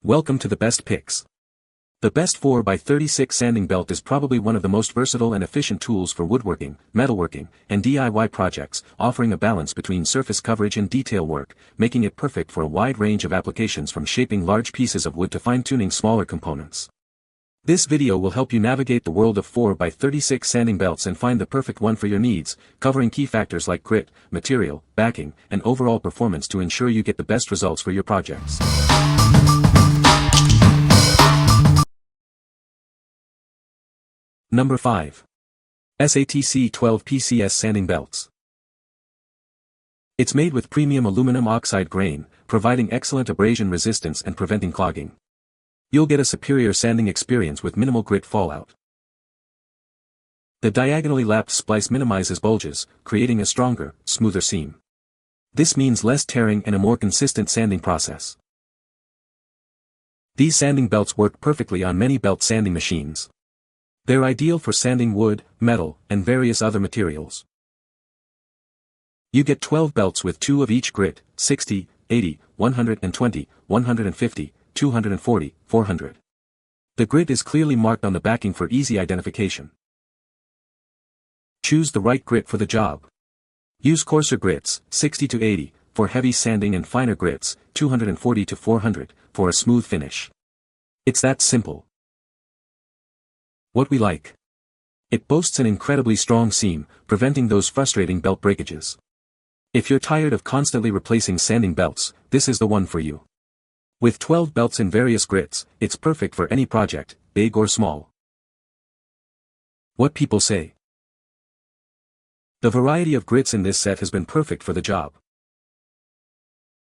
Welcome to the best picks. The best 4x36 sanding belt is probably one of the most versatile and efficient tools for woodworking, metalworking, and DIY projects, offering a balance between surface coverage and detail work, making it perfect for a wide range of applications from shaping large pieces of wood to fine-tuning smaller components. This video will help you navigate the world of 4x36 sanding belts and find the perfect one for your needs, covering key factors like grit, material, backing, and overall performance to ensure you get the best results for your projects. Number 5. SATC 12 PCS Sanding Belts. It's made with premium aluminum oxide grain, providing excellent abrasion resistance and preventing clogging. You'll get a superior sanding experience with minimal grit fallout. The diagonally lapped splice minimizes bulges, creating a stronger, smoother seam. This means less tearing and a more consistent sanding process. These sanding belts work perfectly on many belt sanding machines. They're ideal for sanding wood, metal, and various other materials. You get 12 belts with 2 of each grit, 60, 80, 120, 150, 240, 400. The grit is clearly marked on the backing for easy identification. Choose the right grit for the job. Use coarser grits, 60 to 80, for heavy sanding and finer grits, 240 to 400, for a smooth finish. It's that simple. What we like. It boasts an incredibly strong seam, preventing those frustrating belt breakages. If you're tired of constantly replacing sanding belts, this is the one for you. With 12 belts in various grits, it's perfect for any project, big or small. What people say. The variety of grits in this set has been perfect for the job.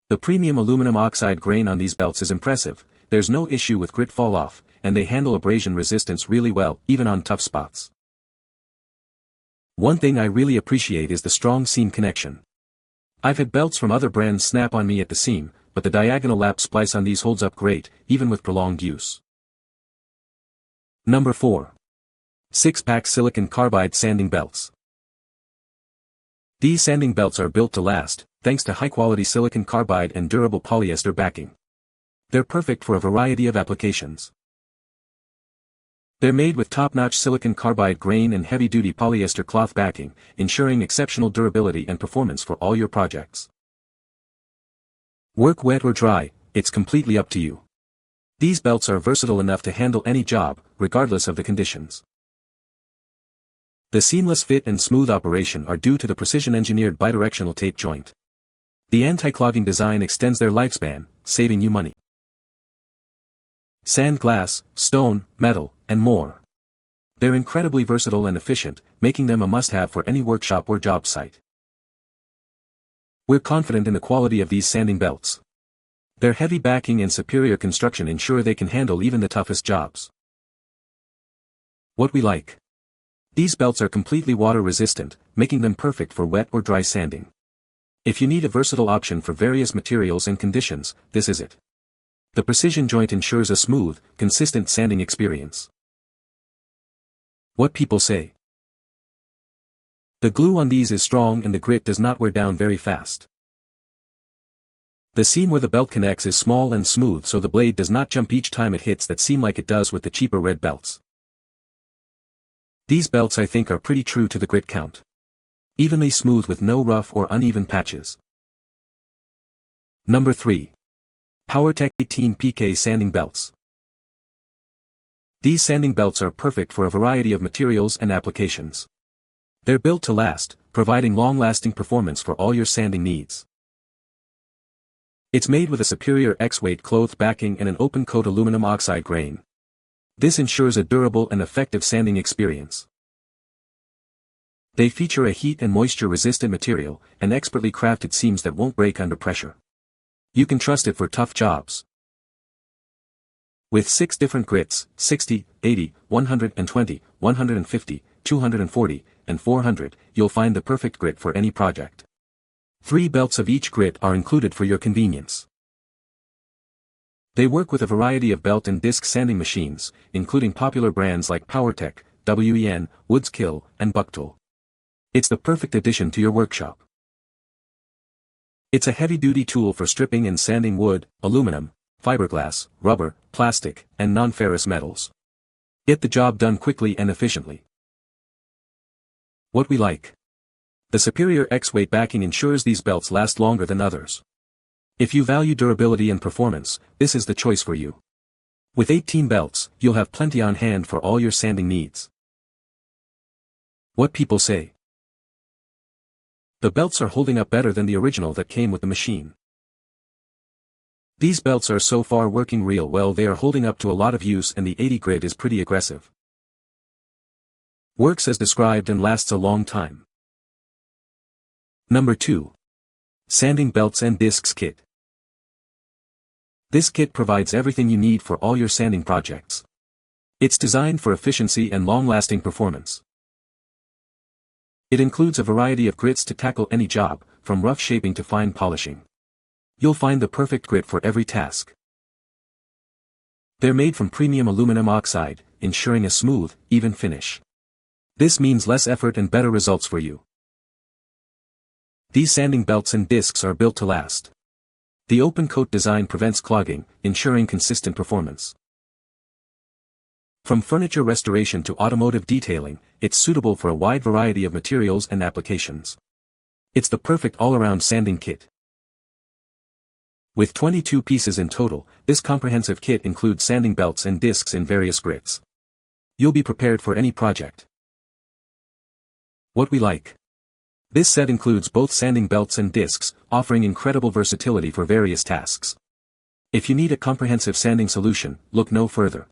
The premium aluminum oxide grain on these belts is impressive, there's no issue with grit fall off, and they handle abrasion resistance really well, even on tough spots. One thing I really appreciate is the strong seam connection. I've had belts from other brands snap on me at the seam, but the diagonal lap splice on these holds up great, even with prolonged use. Number 4. 6-pack silicon carbide sanding belts. These sanding belts are built to last, thanks to high-quality silicon carbide and durable polyester backing. They're perfect for a variety of applications. They're made with top-notch silicon carbide grain and heavy-duty polyester cloth backing, ensuring exceptional durability and performance for all your projects. Work wet or dry, it's completely up to you. These belts are versatile enough to handle any job, regardless of the conditions. The seamless fit and smooth operation are due to the precision-engineered bidirectional tape joint. The anti-clogging design extends their lifespan, saving you money. Sand glass, stone, metal, and more. They're incredibly versatile and efficient, making them a must-have for any workshop or job site. We're confident in the quality of these sanding belts. Their heavy backing and superior construction ensure they can handle even the toughest jobs. What we like. These belts are completely water-resistant, making them perfect for wet or dry sanding. If you need a versatile option for various materials and conditions, this is it. The precision joint ensures a smooth, consistent sanding experience. What people say. The glue on these is strong and the grit does not wear down very fast. The seam where the belt connects is small and smooth so the blade does not jump each time it hits that seam like it does with the cheaper red belts. These belts I think are pretty true to the grit count. Evenly smooth with no rough or uneven patches. Number 3. POWERTEC 18 PK Sanding Belts. These sanding belts are perfect for a variety of materials and applications. They're built to last, providing long-lasting performance for all your sanding needs. It's made with a superior X-weight cloth backing and an open-coat aluminum oxide grain. This ensures a durable and effective sanding experience. They feature a heat and moisture-resistant material, and expertly crafted seams that won't break under pressure. You can trust it for tough jobs. With 6 different grits, 60, 80, 120, 150, 240, and 400, you'll find the perfect grit for any project. 3 belts of each grit are included for your convenience. They work with a variety of belt and disc sanding machines, including popular brands like POWERTEC, WEN, Woodskill, and Bucktool. It's the perfect addition to your workshop. It's a heavy-duty tool for stripping and sanding wood, aluminum, fiberglass, rubber, plastic, and non-ferrous metals. Get the job done quickly and efficiently. What we like. The superior X-weight backing ensures these belts last longer than others. If you value durability and performance, this is the choice for you. With 18 belts, you'll have plenty on hand for all your sanding needs. What people say. The belts are holding up better than the original that came with the machine. These belts are so far working real well, they are holding up to a lot of use, and the 80 grit is pretty aggressive. Works as described and lasts a long time. Number 2. Sanding Belts and Discs Kit. This kit provides everything you need for all your sanding projects. It's designed for efficiency and long-lasting performance. It includes a variety of grits to tackle any job, from rough shaping to fine polishing. You'll find the perfect grit for every task. They're made from premium aluminum oxide, ensuring a smooth, even finish. This means less effort and better results for you. These sanding belts and discs are built to last. The open coat design prevents clogging, ensuring consistent performance. From furniture restoration to automotive detailing, it's suitable for a wide variety of materials and applications. It's the perfect all-around sanding kit. With 22 pieces in total, this comprehensive kit includes sanding belts and discs in various grits. You'll be prepared for any project. What we like. This set includes both sanding belts and discs, offering incredible versatility for various tasks. If you need a comprehensive sanding solution, look no further.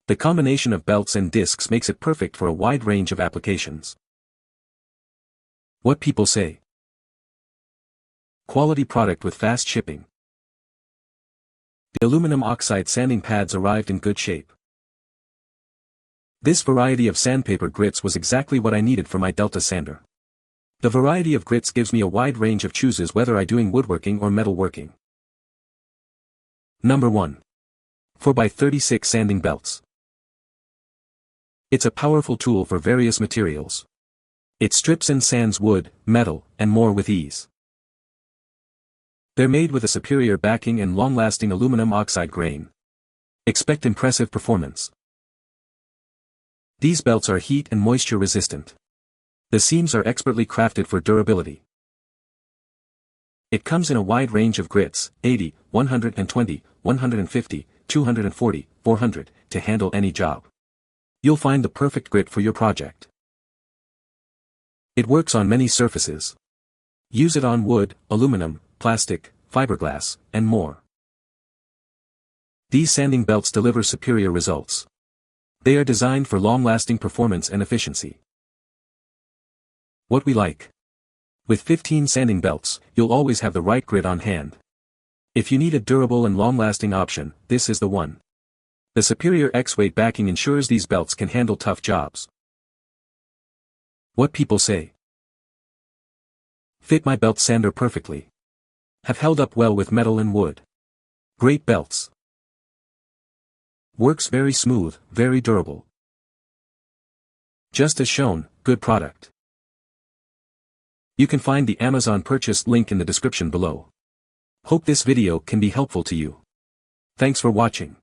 The combination of belts and discs makes it perfect for a wide range of applications. What people say. Quality product with fast shipping. The aluminum oxide sanding pads arrived in good shape. This variety of sandpaper grits was exactly what I needed for my Delta sander. The variety of grits gives me a wide range of choices whether I'm doing woodworking or metalworking. Number 1. 4x36 Sanding Belts. It's a powerful tool for various materials. It strips and sands wood, metal, and more with ease. They're made with a superior backing and long-lasting aluminum oxide grain. Expect impressive performance. These belts are heat and moisture resistant. The seams are expertly crafted for durability. It comes in a wide range of grits, 80, 120, 150, 240, 400, to handle any job. You'll find the perfect grit for your project. It works on many surfaces. Use it on wood, aluminum, plastic, fiberglass, and more. These sanding belts deliver superior results. They are designed for long-lasting performance and efficiency. What we like. With 15 sanding belts, you'll always have the right grit on hand. If you need a durable and long-lasting option, this is the one. The superior X-weight backing ensures these belts can handle tough jobs. What people say. Fit my belt sander perfectly. Have held up well with metal and wood. Great belts. Works very smooth, very durable. Just as shown, good product. You can find the Amazon purchase link in the description below. Hope this video can be helpful to you. Thanks for watching.